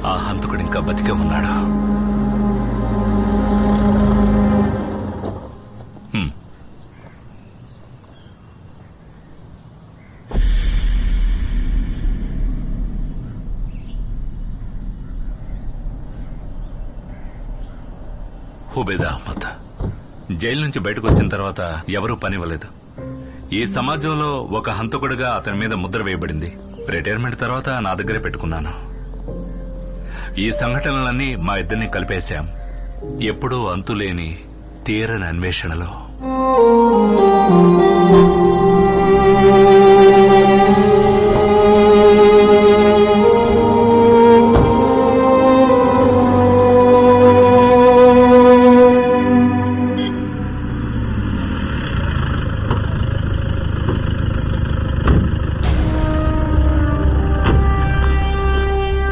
ఆ హంతకుడు ఇంకా బతికే ఉన్నాడు. హుబేదా అహ్మద్ జైలు నుంచి బయటకు వచ్చిన తర్వాత ఎవరూ పనివ్వలేదు. ఈ సమాజంలో ఒక హంతకుడిగా అతని మీద ముద్ర వేయబడింది. రిటైర్మెంట్ తర్వాత నా దగ్గరే పెట్టుకున్నాను. ఈ సంఘటనలన్నీ మా ఇద్దరిని కలిపేశాం. ఎప్పుడూ అంతులేని తీరని అన్వేషణలో.